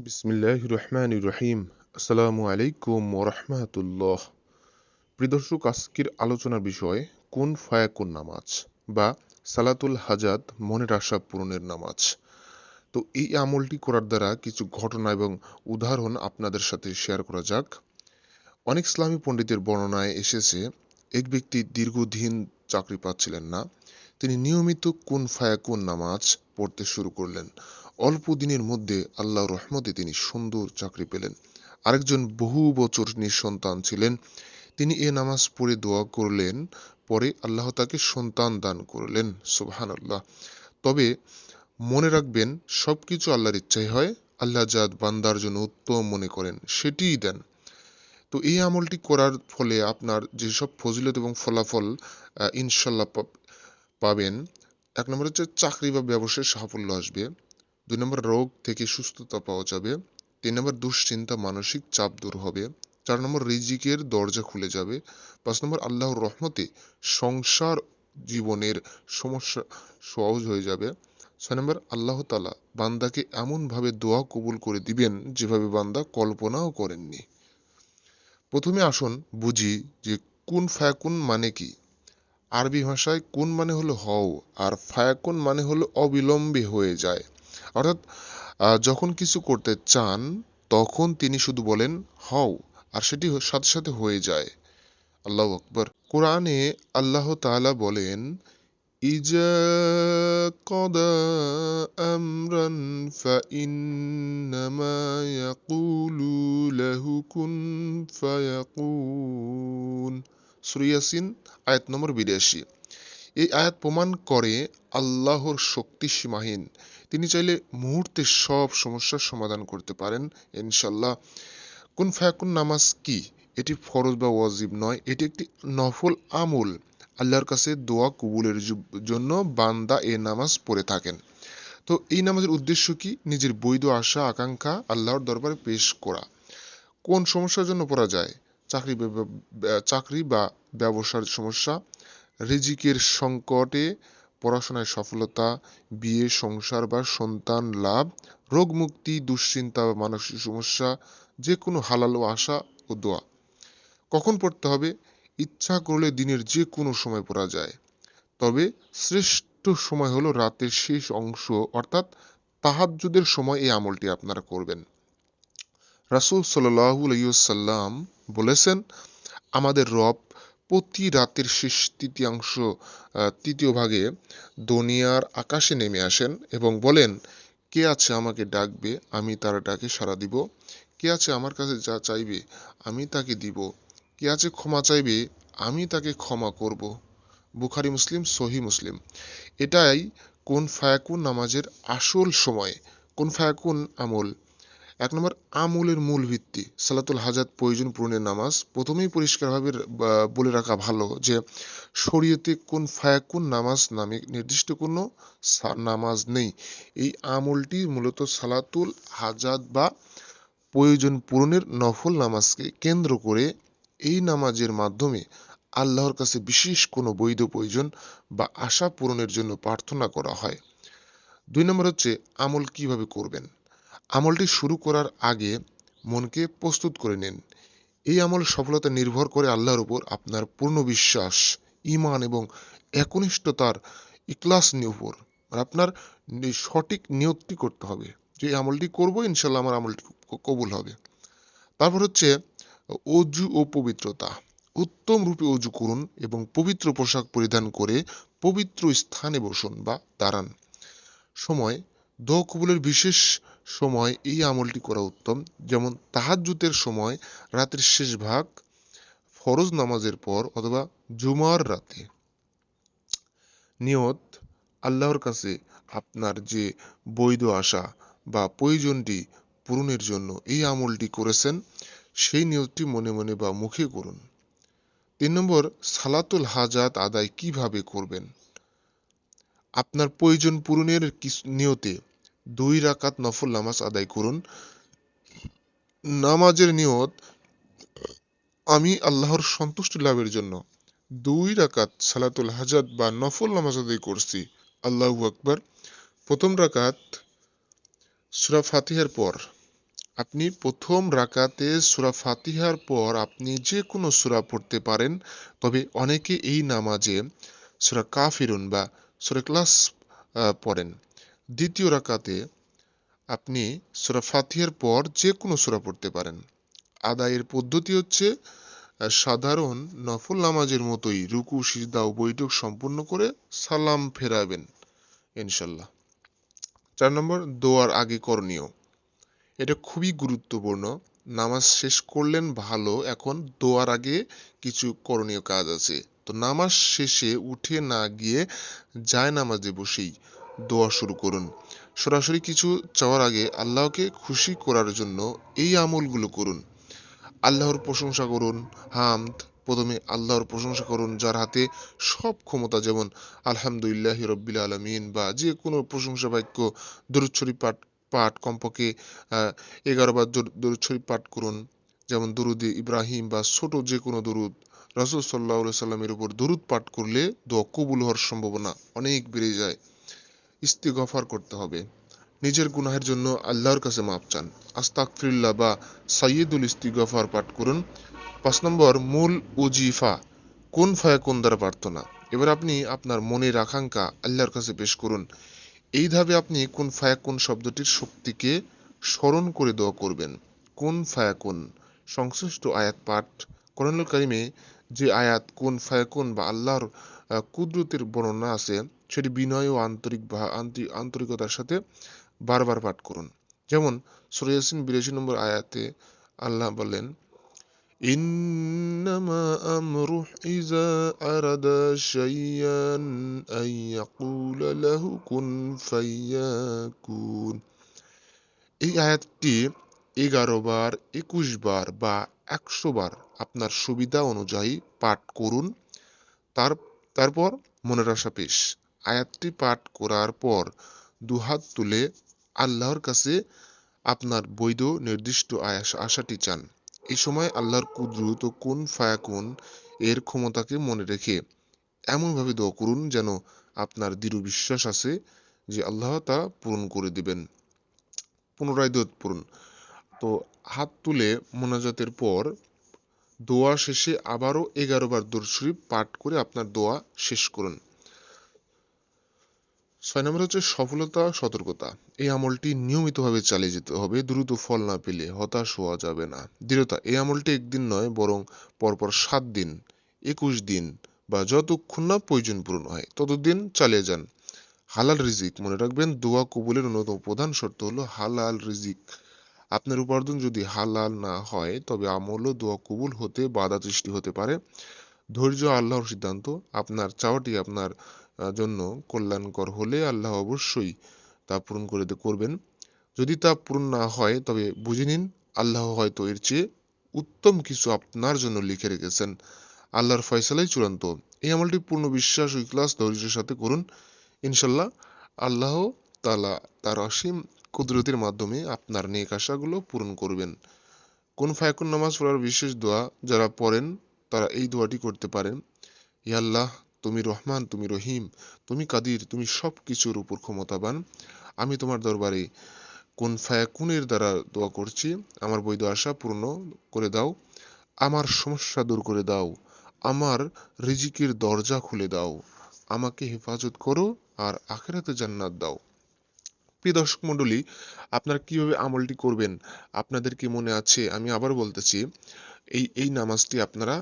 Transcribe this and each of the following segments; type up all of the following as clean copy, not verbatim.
বিসমিল্লাহির রহমানির রহিম। আসসালামু আলাইকুম ওয়া রাহমাতুল্লাহ। প্রিয় দর্শক, আজকের আলোচনার বিষয় কুন ফায়াকুন নামাজ বা সালাতুল হাজাত, মনের আশা পূরণের নামাজ। তো এই আমলটি করার দ্বারা কিছু ঘটনা এবং উদাহরণ আপনাদের সাথে শেয়ার করা যাক। অনেক ইসলামী পণ্ডিতের বর্ণনায় এসেছে, এক ব্যক্তি দীর্ঘদিন চাকরি পাচ্ছিলেন না। তিনি নিয়মিত কুন ফায়াকুন নামাজ পড়তে শুরু করলেন। অল্প দিনের মধ্যে আল্লাহর রহমতে তিনি সুন্দর চাকরি পেলেন। আরেকজন বহু বছর নিঃসন্তান ছিলেন। তিনি এ নামাজ পড়ে দোয়া করলেন, পরে আল্লাহ তাকে সন্তান দান করলেন। সুবহানাল্লাহ। তবে মনে রাখবেন, সবকিছু আল্লাহর ইচ্ছাই হয়। আল্লাহ যা বান্দার জন্য উত্তম মনে করেন সেটিই দেন। তো এই আমলটি করার ফলে আপনার যেসব ফজিলত এবং ফলাফল ইনশাল্লাহ পাবেন। এক নম্বর হচ্ছে চাকরি বা ব্যবসায় সাফল্য আসবে। 2 নম্বর রোগ থেকে সুস্থতা পাওয়া যাবে। 3 নম্বর দুশ্চিন্তা, মানসিক চাপ দূর হবে। 4 নম্বর রিজিকের দরজা খুলে যাবে। 5 নম্বর আল্লাহর রহমতে সংসার জীবনের সমস্যা সহজ হয়ে যাবে। 6 নম্বর আল্লাহ তাআলা বান্দাকে এমন ভাবে দোয়া কবুল করে দিবেন যেভাবে বান্দা কল্পনাও করেননি। প্রথমে আসুন বুঝি যে কুন ফায়াকুন মানে কি। আরবি ভাষায় কুন মানে হলো হও, আর ফায়াকুন মানে হলো অবিলম্বে হয়ে যায়। অর্থাৎ যখন কিছু করতে চান তখন তিনি শুধু বলেন হও, আর সেটি সাথে সাথে হয়ে যায়। আল্লাহু আকবার। কোরআনে আল্লাহ তাআলা বলেন, ইজা কদা আমরান ফাইন্নামা ইয়াকুলু লাহু কুন ফায়াকুন। সূরা ইয়াসিন আয়াত নম্বর 82। এই আয়াত প্রমাণ করে আল্লাহর শক্তি সীমাহীন। তিনি চাইলে মুহূর্তে সব সমস্যার সমাধান করতে পারেন ইনশাল্লাহ। কুন ফায়াকুন নামাজ কি? এটি ফরজ বা ওয়াজিব নয়, এটি একটি নফল আমল। আল্লাহর কাছে দোয়া কবুলের জন্য বান্দা এ নামাজ পড়ে থাকেন। তো এই নামাজের উদ্দেশ্য কি? নিজের বৈধ আশা আকাঙ্ক্ষা আল্লাহর দরবারে পেশ করা। কোন সমস্যার জন্য পড়া যায়? চাকরি বা ব্যবসার সমস্যা, রিজিকের সংকটে, পড়াশোনায় সফলতা, বিয়ে, সংসার বা সন্তান লাভ, রোগ মুক্তি, দুশ্চিন্তা বা মানসিক সমস্যা, যে কোনো হালাল ও আশা ও দোয়া। কখন পড়তে হবে? ইচ্ছা করলে দিনের যে কোনো সময় পড়া যায়, তবে শ্রেষ্ঠ সময় হলো রাতের শেষ অংশ, অর্থাৎ তাহাজ্জুদের সময় এই আমলটি আপনারা করবেন। রাসূল সাল্লাল্লাহু আলাইহি ওয়াসাল্লাম বলেছেন, আমাদের রব প্রতি রাতের শেষ তৃতীয় ভাগে দুনিয়ার আকাশে নেমে আসেন এবং বলেন, কে আছে আমাকে ডাকবে, আমি তার ডাকে সাড়া দিব। কে আছে আমার কাছে যা চাইবে, আমি তাকে দিব। কে আছে ক্ষমা চাইবে, আমি তাকে ক্ষমা করব। বুখারী মুসলিম, সহিহ মুসলিম। এটাই কুন ফায়াকুন নামাজের আসল সময়। কুন ফায়াকুন আমল। 1 নম্বর আমলের মূল ভিত্তি সালাতুল হাজাত, প্রয়োজন পূরণের নামাজ। প্রথমেই পরিষ্কারভাবে বলে রাখা ভালো যে শরীয়তে কুন ফায়াকুন নামাজ নামে নির্দিষ্ট কোনো নামাজ নেই। এই আমলটি মূলত সালাতুল হাজাত বা প্রয়োজন পূরণের নফল নামাজকে কেন্দ্র করে। এই নামাজের মাধ্যমে আল্লাহর কাছে বিশেষ কোনো বৈধ প্রয়োজন বা আশা পূরণের জন্য প্রার্থনা করা হয়। 2 নম্বর হচ্ছে আমল কিভাবে করবেন। আমলটি শুরু করার আগে মনকে প্রস্তুত করে নিন। এই আমল সফলতা নির্ভর করে আল্লাহর উপর আপনার পূর্ণ বিশ্বাস, ঈমান এবং একনিষ্ঠতার ইখলাস উপর। আর আপনার সঠিক নিয়তটি করতে হবে যে এই আমলটি করব, ইনশাল্লাহ আমার আমলটি কবুল হবে। তারপর হচ্ছে অজু ও পবিত্রতা। উত্তম রূপে অজু করুন এবং পবিত্র পোশাক পরিধান করে পবিত্র স্থানে বসুন বা দাঁড়ান। সময়, দোয়া কবুলের বিশেষ সময় এই আমলটি করা উত্তম, যেমন তাহাজ্জুদের সময়, রাতের শেষ ভাগ, ফরজ নামাজের পর অথবা জুমার রাতে। নিয়ত, আল্লাহর কাছে আপনার যে বৈধ আশা বা প্রয়োজনটি পূরণের জন্য এই আমলটি করেছেন সেই নিয়তটি মনে মনে বা মুখে করুন। 3 নম্বর সালাতুল হাজাত আদায় কিভাবে করবেন। আপনার প্রয়োজন পূরণের নিয়তে 2 রাকাত নফল নামাজ আদায় করুন। নামাজের নিয়ত, আমি আল্লাহর সন্তুষ্টি লাভের জন্য 2 রাকাত সালাতুল হাজাত বা নফল নামাজ আদায় করছি। আল্লাহু আকবার। প্রথম রাকাত সূরা ফাতিহার পর, আপনি প্রথম রাকাতে সূরা ফাতিহার পর আপনি যে কোনো সূরা পড়তে পারেন, তবে অনেকে এই নামাজে সূরা কাফিরুন বা সূরা ইখলাস পড়েন। দ্বিতীয় রাকাতে আপনি সূরা ফাতিহার পর যে কোনো সূরা পড়তে পারেন। আদায়ের পদ্ধতি হচ্ছে সাধারণ নফল নামাজের মতোই রুকু সিজদা ও বৈঠক সম্পূর্ণ করে সালাম ফেরাবেন ইনশাল্লাহ। 4 নম্বর, দোয়ার আগে করণীয়। এটা খুবই গুরুত্বপূর্ণ। নামাজ শেষ করলেন ভালো, এখন দোয়ার আগে কিছু করণীয় কাজ আছে। তো নামাজ শেষে উঠে না গিয়ে জায়নামাজে বসেই দোয়া শুরু করুন। সরাসরি কিছু চাওয়ার আগে আল্লাহকে খুশি করার জন্য এই আমলগুলো করুন। আল্লাহর প্রশংসা করুন, হামদ। প্রথমে আল্লাহর প্রশংসা করুন যার হাতে সব ক্ষমতা, যেমন আলহামদুলিল্লাহি রব্বিল আলামিন, বা যে কোনো প্রশংসা বাক্য। দরুদ শরীফ পাঠ পাঠ কমপক্ষে 11 বার দরুদ শরীফ পাঠ করুন, যেমন দরুদে ইব্রাহিম বা ছোট যে কোনো দরুদ। রাসূল সাল্লাল্লাহু আলাইহি সাল্লামের উপর দরুদ পাঠ করলে দোয়া কবুল হওয়ার সম্ভাবনা অনেক বেড়ে যায়। ইস্তিগফার করতে হবে। নিজের গুনাহের জন্য আল্লাহর কাছে মাপ চান। আস্তাগফিরুল্লাহ বা সাইয়্যিদুল ইস্তিগফার পাঠ করুন। 5 নম্বর, মূল ওজিফা কুন ফায়াকুন দ্বারা প্রার্থনা। এবার আপনি আপনার মনের আকাঙ্ক্ষা আল্লাহর কাছে পেশ করুন। এই ধাপে আপনি কুন ফায়াকুন শব্দটির শক্তিকে স্মরণ করে দোয়া করবেন। কুন ফায়াকুন সংশ্লিষ্ট আয়াত পাঠ। কোরআনুল কারিমে যে আয়াত কুন ফায়াকুন বা আল্লাহর কুদরতের বর্ণনা আছে, সেটি বিনয় ও আন্তরিকতার সাথে বারবার পাঠ করুন। যেমন সূরা ইয়াসিন 82 নম্বর আয়াতে আল্লাহ বলেন, ইন্নামা আমরুহ ইযা আরাদা শাইয়ান আন ইয়াকুলা লাহু কুন ফায়াকুন। এই আয়াতটি 11 বার, 21 বার বা 100 বার আপনার সুবিধা অনুযায়ী পাঠ করুন। তার তারপর মনের আশা পেশ। আয়াতটি পাঠ করার পর দুহাত তুলে আল্লাহর কাছে আপনার বৈধ নির্দিষ্ট আশাটি চান। এই সময় আল্লাহর কুদরত ও কুন ফায়াকুন এর ক্ষমতাকে মনে রেখে এমনভাবে দোয়া করুন যেন আপনার দৃঢ় বিশ্বাস আছে যে আল্লাহ তা পূরণ করে দিবেন। পুনরায় দোয়া পড়ুন। তো হাত তুলে মোনাজাতের পর দোয়া শেষে আবারও 11 বার দরুদ শরীফ পাঠ করে আপনার দোয়া শেষ করুন। 6 নম্বর হচ্ছে সফলতা সতর্কতা। এই আমলটি নিয়মিতভাবে চালিয়ে যেতে হবে। দ্রুত ফল না পেলে হতাশ হওয়া যাবে না। দৃঢ়তা, এই আমলটি একদিন নয়, বরং পরপর 7 দিন, 21 দিন বা যতক্ষণ না প্রয়োজন পূরণ হয় ততদিন চালিয়ে যান। হালাল রিজিক, মনে রাখবেন দোয়া কবুলের অন্যতম প্রধান শর্ত হলো হালাল রিজিক। আপনার উপার্জন যদি হালাল না হয় তবে আমল ও দোয়া কবুল হতে বাধা সৃষ্টি হতে পারে। ধৈর্য আল্লাহর সিদ্ধান্ত। আপনার চাওয়াটি আপনার জন্য কল্যাণকর হলে আল্লাহ অবশ্যই তা পূরণ করবেন। যদি তা পূরণ না হয় তবে বুঝে নিন আল্লাহ হয়তো এর চেয়ে উত্তম কিছু আপনার জন্য লিখে রেখেছেন। আল্লাহর ফয়সালাই চূড়ান্ত। এই আমলটি পূর্ণ বিশ্বাস ও ইখলাস ধৈর্যের সাথে করুন। ইনশাল্লাহ আল্লাহ তাআলা তার অসীম কুদরতের মাধ্যমে আপনার নেক আশাগুলো পূরণ করবেন। কোন ফায়াকুন নামাজ পড়ার বিশেষ দোয়া যারা পড়েন তারা এই দোয়াটি করতে পারেন। হে আল্লাহ, তুমি রহমান, তুমি রহিম, তুমি কাদির, তুমি সব কিছুর উপর ক্ষমতাবান। আমি তোমার দরবারে কুন ফায়াকুনের দ্বারা দোয়া করছি। আমার বৈধ আশা পূর্ণ করে দাও, আমার সমস্যা দূর করে দাও, আমার রিজিকের দরজা খুলে দাও, আমাকে হেফাজত করো আর আখিরাতে জান্নাত দাও। প্রিয় দর্শক মণ্ডলী, আপনারা কিভাবে আমলটি করবেন আপনাদের কি মনে আছে? আমি আবার বলতেছি, এই নামাজটি আপনারা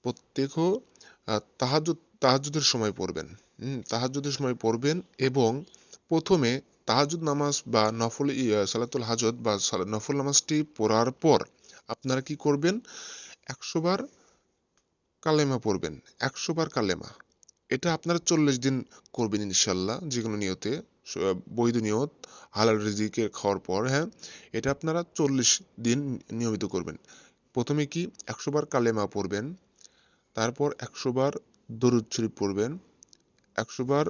প্রত্যেক তাহাজ্জুদের সময় পড়বেন। তাহাজ্জুদের সময় পড়বেন এবং প্রথমে তাহাজ্জুদ নামাজ বা নফল সালাতুল হাজত বা নফল নামাজটি পড়ার পর আপনারা কি করবেন? 100 বার কালেমা পড়বেন। 100 বার কালেমা। এটা আপনারা 40 দিন করবেন ইনশাল্লাহ, যে কোনো নিয়তে, বৈধ নিয়ত, হালাল রিজিকে খাওয়ার পর। হ্যাঁ, এটা আপনারা 40 দিন নিয়মিত করবেন। প্রথমে কি 100 বার কালেমা পড়বেন, তারপর 100 বার দরুদ শরীফ পড়বেন, 100 বার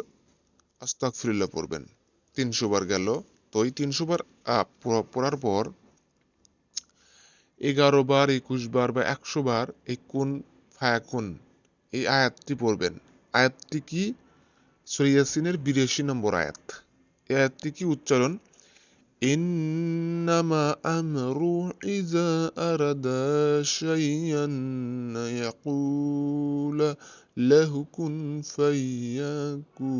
আস্তাগফিরুল্লাহ পড়বেন। 300 বার গেল। তো এই 300 বার পড়ার পর 11 বার, 21 বার বা 100 বার এই কুন ফায়াকুন এই আয়াতটি পড়বেন। আয়াতটি কি? সূরা ইয়াসিনের 82 নম্বর আয়াত। এই আয়াতটি কি উচ্চারণ? إنما أمره إذا أراد شيئا يقول له كن فيكون।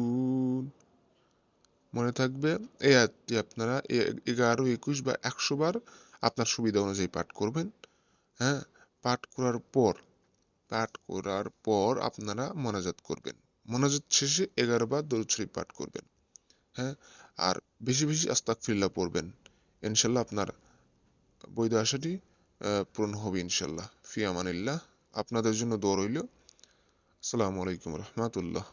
মনে থাকবে, এই আয়াতটি আপনারা 11, 21 বা 100 বার আপনার সুবিধা অনুযায়ী পাঠ করবেন। হ্যাঁ, পাঠ করার পর আপনারা মোনাজাত করবেন। মোনাজাত শেষে 11 বার দরুদ শরীফ পাঠ করবেন। হ্যাঁ, আর বেশি বেশি আস্তাগফিরুল্লাহ পড়বেন। ইনশাল্লাহ আপনার বৈধ আশাটি পূরণ হবে ইনশাল্লাহ। ফি আমানিল্লাহ। আপনাদের জন্য দোয়া রইল। আসসালামু আলাইকুম রহমাতুল্লাহ।